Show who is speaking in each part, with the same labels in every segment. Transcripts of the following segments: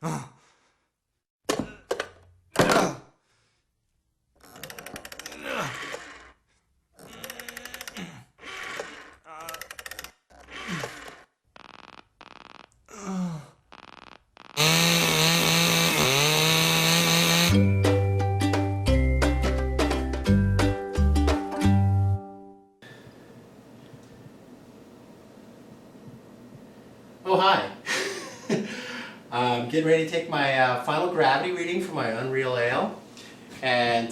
Speaker 1: Oh, hi. I'm getting ready to take my final gravity reading for my Unreal Ale, and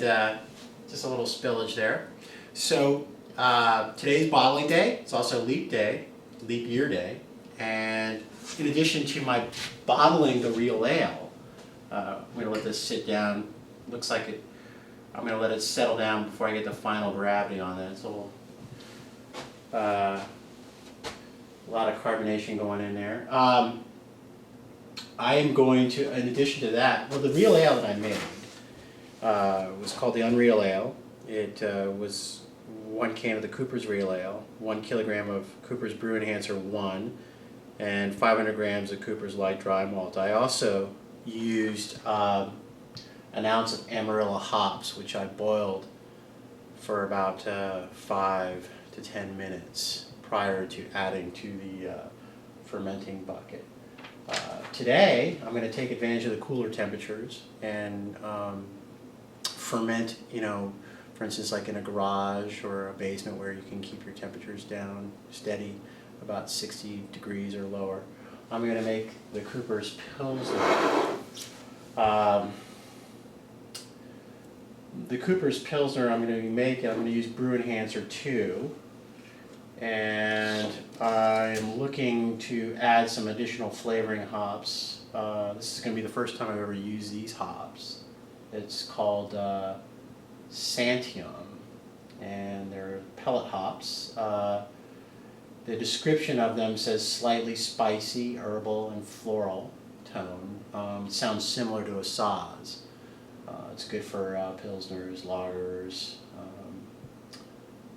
Speaker 1: just a little spillage there. So today's bottling day. It's also Leap Day, Leap Year Day, and in addition to my bottling the real ale, I'm going to let this sit down. Looks like it. I'm going to let it settle down before I get the final gravity on it. It's a little a lot of carbonation going in there. I am going to, in addition to that, well, the real ale that I made was called the Unreal Ale. It was 1 can of the Coopers Real Ale, 1 kilogram of Coopers Brew Enhancer 1, and 500 grams of Coopers Light Dry Malt. I also used an ounce of Amarillo hops, which I boiled for about 5 to 10 minutes prior to adding to the fermenting bucket. Today, I'm going to take advantage of the cooler temperatures and ferment, for instance, like in a garage or a basement where you can keep your temperatures down steady, about 60 degrees or lower. I'm going to make the Coopers Pilsener. The Coopers Pilsener I'm going to be making, I'm going to use Brew Enhancer 2. And I'm looking to add some additional flavoring hops. This is going to be the first time I've ever used these hops. It's called Santium, and they're pellet hops. The description of them says slightly spicy, herbal, and floral tone. It sounds similar to a Saaz. It's good for pilsners, lagers,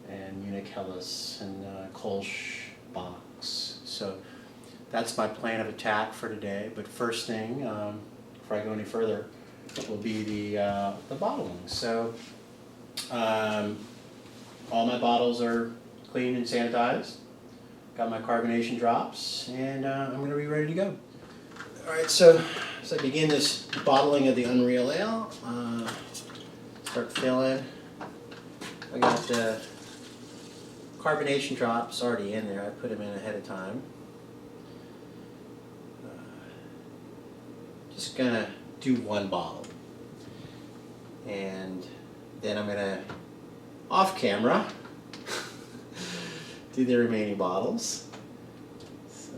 Speaker 1: and Unicellus and Kolsch box. So that's my plan of attack for today. But first thing, before I go any further, will be the bottling. So all my bottles are clean and sanitized. Got my carbonation drops, and I'm going to be ready to go. All right, so as I begin this bottling of the Unreal Ale, start filling. I got the carbonation drops already in there. I put them in ahead of time. Just gonna do 1 bottle, and then I'm gonna, off camera, do the remaining bottles. So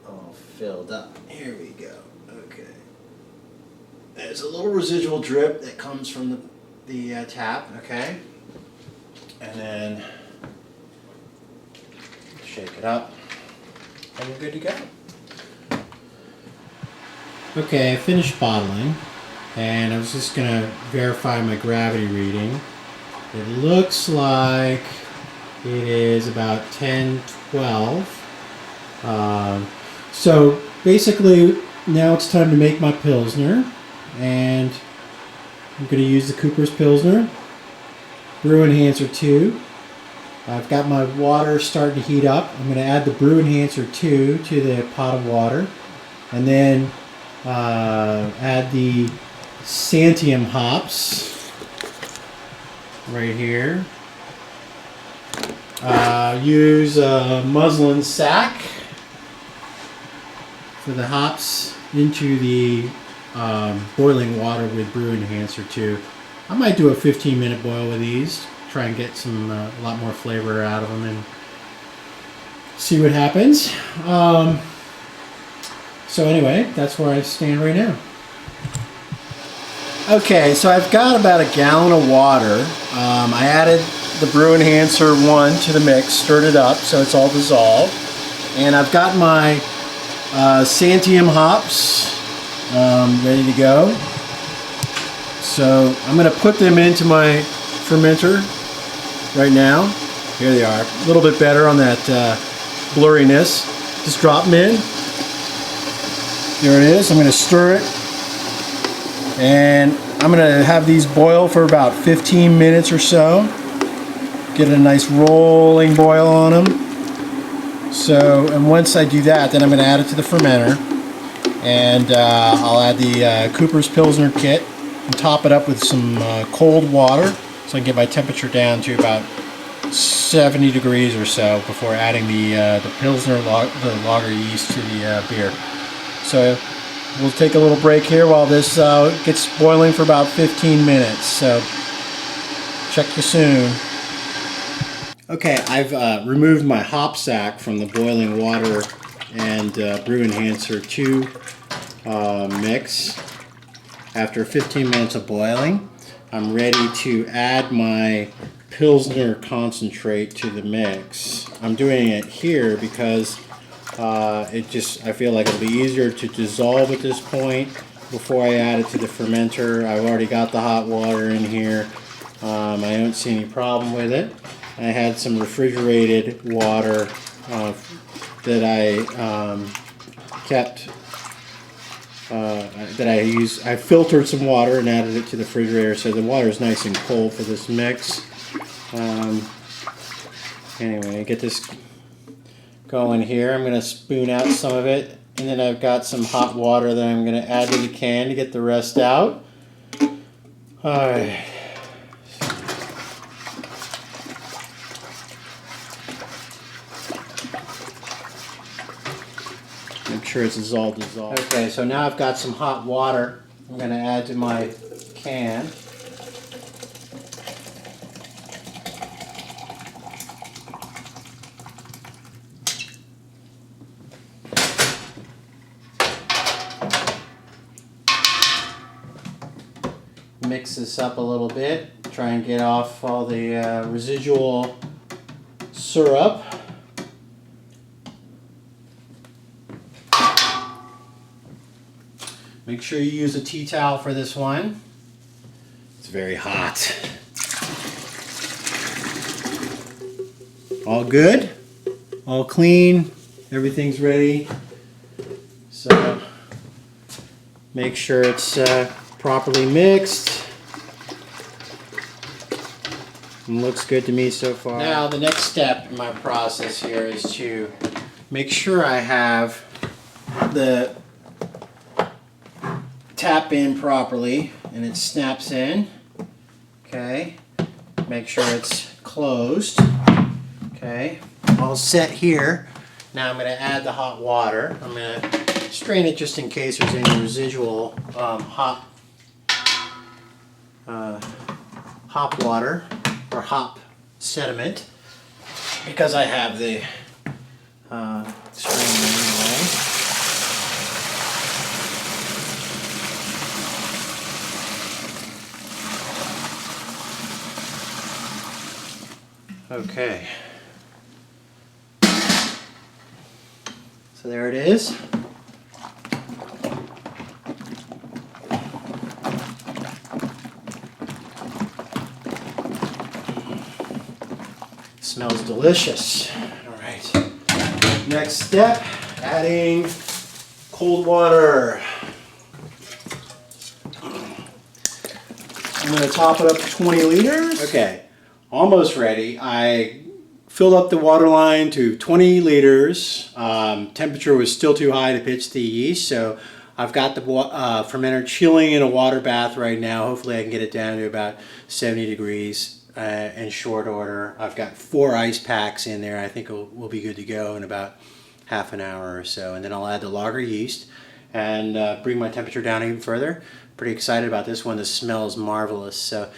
Speaker 1: all filled up. Here we go. Okay. There's a little residual drip that comes from the tap, okay, and then shake it up, and we're good to go. Okay, I finished bottling, and I was just going to verify my gravity reading. It looks like it is about 10-12. So basically, now it's time to make my Pilsner, and I'm going to use the Coopers Pilsener, Brew Enhancer 2. I've got my water starting to heat up. I'm going to add the Brew Enhancer 2 to the pot of water, and then add the Santium hops right here. Use a muslin sack for the hops into the boiling water with Brew Enhancer 2. I might do a 15-minute boil with these, try and get some a lot more flavor out of them and see what happens. So anyway, that's where I stand right now. Okay, so I've got about a gallon of water. I added the Brew Enhancer 1 to the mix, stirred it up so it's all dissolved, and I've got my Santium hops ready to go. So I'm going to put them into my fermenter right now. Here they are. A little bit better on that blurriness. Just drop them in. There it is. I'm going to stir it. And I'm going to have these boil for about 15 minutes or so. Get a nice rolling boil on them. So, and once I do that, then I'm going to add it to the fermenter. And I'll add the Coopers Pilsener kit and top it up with some cold water so I can get my temperature down to about 70 degrees or so before adding the Pilsner, the lager yeast to the beer. So we'll take a little break here while this gets boiling for about 15 minutes. So check you soon. Okay, I've removed my hop sack from the boiling water and Brew Enhancer 2 mix. After 15 minutes of boiling, I'm ready to add my Pilsner concentrate to the mix. I'm doing it here because I feel like it'll be easier to dissolve at this point before I add it to the fermenter. I've already got the hot water in here. I don't see any problem with it. I had some refrigerated water that I kept. I filtered some water and added it to the refrigerator, so the water is nice and cold for this mix. Anyway, get this going here. I'm going to spoon out some of it, and then I've got some hot water that I'm going to add to the can to get the rest out. Alright. Make sure it's all dissolved. Okay, so now I've got some hot water I'm going to add to my can. Mix this up a little bit, try and get off all the residual syrup. Make sure you use a tea towel for this one. It's very hot. All good, all clean, everything's ready. So make sure it's properly mixed. And looks good to me so far. Now the next step in my process here is to make sure I have the tap in properly and it snaps in. Okay, make sure it's closed. Okay, all set here. Now I'm going to add the hot water. I'm going to strain it just in case there's any residual hop water or hop sediment, because I have the strain anyway. Okay, so there it is. Smells delicious. All right. Next step, adding cold water. I'm going to top it up to 20 liters. Okay, almost ready. I filled up the water line to 20 liters. Temperature was still too high to pitch the yeast, so I've got the fermenter chilling in a water bath right now. Hopefully I can get it down to about 70 degrees. In short order. I've got 4 ice packs in there. I think we'll be good to go in about half an hour or so. And then I'll add the lager yeast and bring my temperature down even further. Pretty excited about this one. The smell is marvelous. So